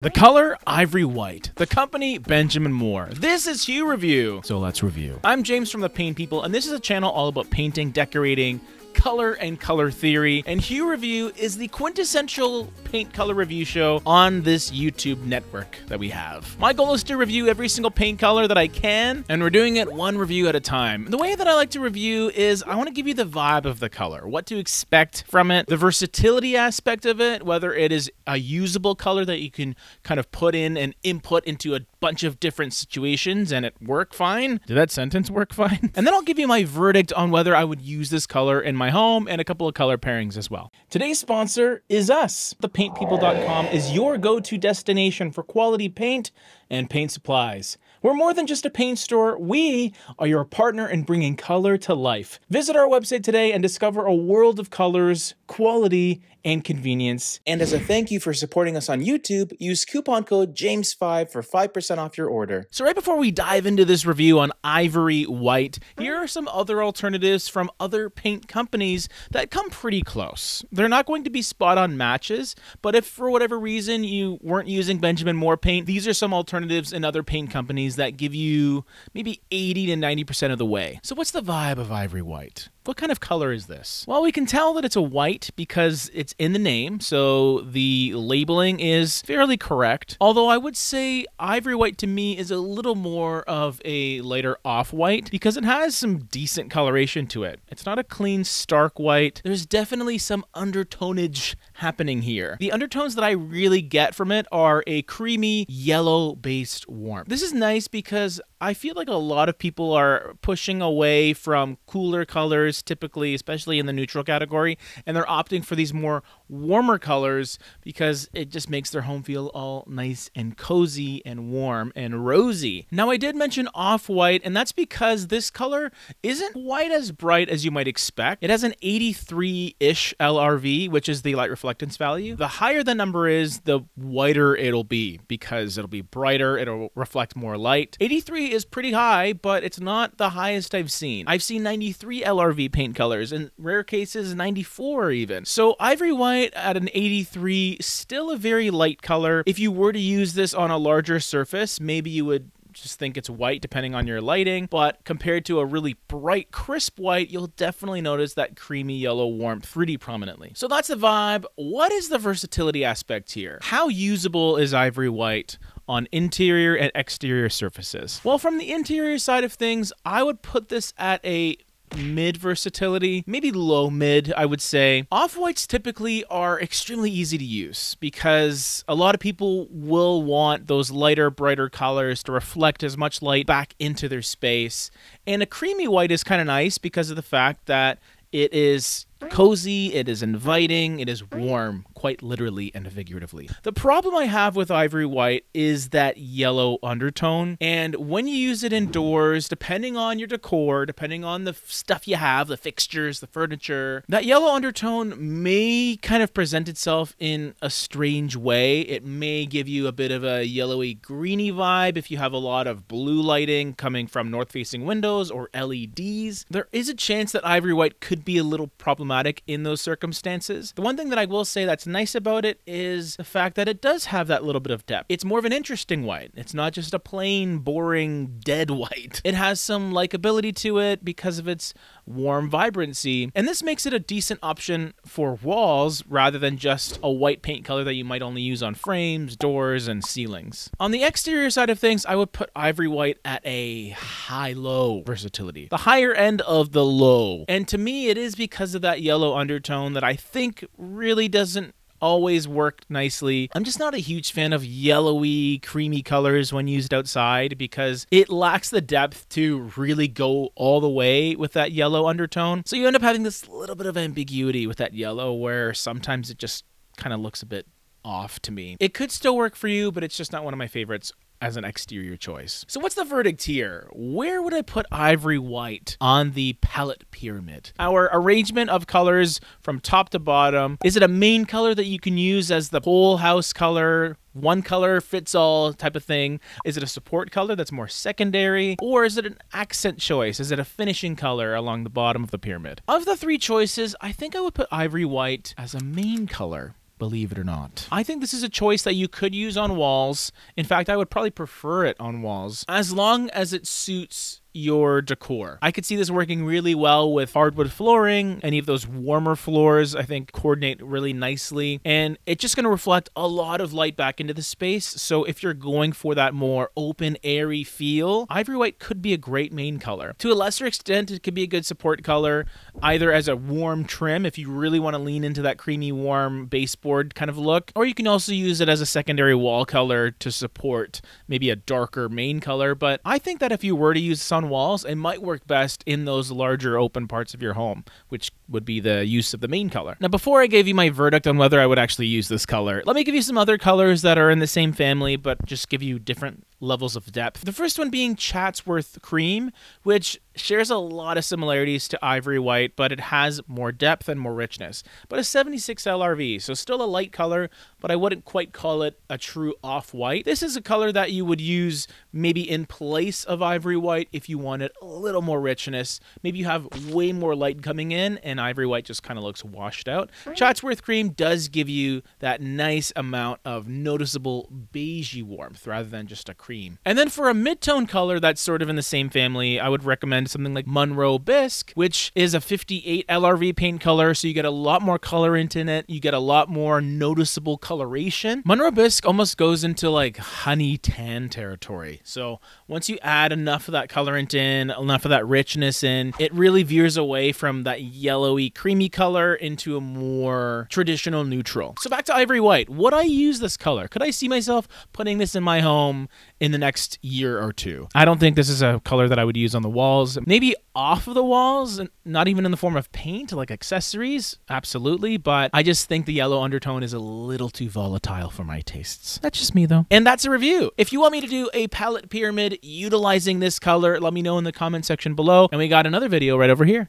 The color, Ivory White. The company, Benjamin Moore. This is Hue Review. So let's review. I'm James from The Paint People, and this is a channel all about painting, decorating, color, and color theory. And Hue Review is the quintessential paint color review show on this YouTube network that we have. My goal is to review every single paint color that I can, and we're doing it one review at a time. The way that I like to review is I want to give you the vibe of the color, what to expect from it, the versatility aspect of it, whether it is a usable color that you can kind of put in and input into a bunch of different situations and it work fine. Did that sentence work fine? And then I'll give you my verdict on whether I would use this color in my home and a couple of color pairings as well. Today's sponsor is us. ThePaintPeople.com is your go-to destination for quality paint and paint supplies. We're more than just a paint store. We are your partner in bringing color to life. Visit our website today and discover a world of colors, quality, and convenience. And as a thank you for supporting us on YouTube, use coupon code JAMES5 for 5% off your order. So right before we dive into this review on Ivory White, here are some other alternatives from other paint companies that come pretty close. They're not going to be spot-on matches, but if for whatever reason you weren't using Benjamin Moore paint, these are some alternatives in other paint companies that give you maybe 80 to 90% of the way. So what's the vibe of Ivory White? What kind of color is this? Well, we can tell that it's a white because it's in the name, so the labeling is fairly correct. Although I would say Ivory White to me is a little more of a lighter off-white because it has some decent coloration to it. It's not a clean, stark white. There's definitely some undertonage happening here. The undertones that I really get from it are a creamy, yellow-based warmth. This is nice because I feel like a lot of people are pushing away from cooler colors, typically, especially in the neutral category, and they're opting for these more warmer colors because it just makes their home feel all nice and cozy and warm and rosy. Now, I did mention off-white, and that's because this color isn't quite as bright as you might expect. It has an 83-ish LRV, which is the light reflectance value. The higher the number is, the whiter it'll be because it'll be brighter, it'll reflect more light. 83 is pretty high, but it's not the highest I've seen. I've seen 93 LRV paint colors, in rare cases 94 even. So Ivory White at an 83, still a very light color. If you were to use this on a larger surface, maybe you would just think it's white depending on your lighting, but compared to a really bright, crisp white, you'll definitely notice that creamy yellow warmth pretty prominently. So that's the vibe. What is the versatility aspect here? How usable is Ivory White on interior and exterior surfaces? Well, from the interior side of things, I would put this at a mid versatility, maybe low mid, I would say. Off-whites typically are extremely easy to use because a lot of people will want those lighter, brighter colors to reflect as much light back into their space. And a creamy white is kind of nice because of the fact that it is cozy, it is inviting, it is warm, quite literally and figuratively. The problem I have with Ivory White is that yellow undertone, and when you use it indoors, depending on your decor, depending on the stuff you have, the fixtures, the furniture, that yellow undertone may kind of present itself in a strange way. It may give you a bit of a yellowy greeny vibe if you have a lot of blue lighting coming from north-facing windows or LEDs. There is a chance that Ivory White could be a little problematic in those circumstances. The one thing that I will say that's nice about it is the fact that it does have that little bit of depth. It's more of an interesting white. It's not just a plain, boring, dead white. It has some likability to it because of its warm vibrancy, and this makes it a decent option for walls rather than just a white paint color that you might only use on frames, doors, and ceilings. On the exterior side of things, I would put Ivory White at a high-low versatility. The higher end of the low. And to me, it is because of that yellow undertone that I think really doesn't always work nicely. I'm just not a huge fan of yellowy, creamy colors when used outside because it lacks the depth to really go all the way with that yellow undertone. So you end up having this little bit of ambiguity with that yellow where sometimes it just kind of looks a bit off to me. It could still work for you, but it's just not one of my favorites as an exterior choice. So what's the verdict here? Where would I put Ivory White on the palette pyramid? Our arrangement of colors from top to bottom, is it a main color that you can use as the whole house color, one color fits all type of thing? Is it a support color that's more secondary? Or is it an accent choice? Is it a finishing color along the bottom of the pyramid? Of the three choices, I think I would put Ivory White as a main color. believe it or not. I think this is a choice that you could use on walls. In fact, I would probably prefer it on walls, as long as it suits your decor. I could see this working really well with hardwood flooring. Any of those warmer floors, I think, coordinate really nicely. And it's just going to reflect a lot of light back into the space. So if you're going for that more open, airy feel, ivory white could be a great main color. To a lesser extent, it could be a good support color, either as a warm trim if you really want to lean into that creamy, warm baseboard kind of look, or you can also use it as a secondary wall color to support maybe a darker main color. But I think that if you were to use this on walls, it might work best in those larger open parts of your home, which would be the use of the main color. Now, before I gave you my verdict on whether I would actually use this color, let me give you some other colors that are in the same family, but just give you different levels of depth. The first one being Chatsworth Cream, which shares a lot of similarities to Ivory White, but it has more depth and more richness. But a 76 LRV, so still a light color, but I wouldn't quite call it a true off-white. This is a color that you would use maybe in place of Ivory White if you wanted a little more richness. Maybe you have way more light coming in and Ivory White just kind of looks washed out. Chatsworth Cream does give you that nice amount of noticeable beigey warmth rather than just a cream. And then for a mid-tone color that's sort of in the same family, I would recommend something like Monroe Bisque, which is a 58 LRV paint color, so you get a lot more color into it. You get a lot more noticeable coloration. Monroe Bisque almost goes into like honey tan territory. So once you add enough of that colorant in, enough of that richness in, it really veers away from that yellowy, creamy color into a more traditional neutral. So back to Ivory White. Would I use this color? Could I see myself putting this in my home in the next year or two? I don't think this is a color that I would use on the walls. Maybe off of the walls, not even in the form of paint, like accessories, absolutely, but I just think the yellow undertone is a little too volatile for my tastes. That's just me though. And that's a review. If you want me to do a palette pyramid utilizing this color, let me know in the comment section below, and we got another video right over here.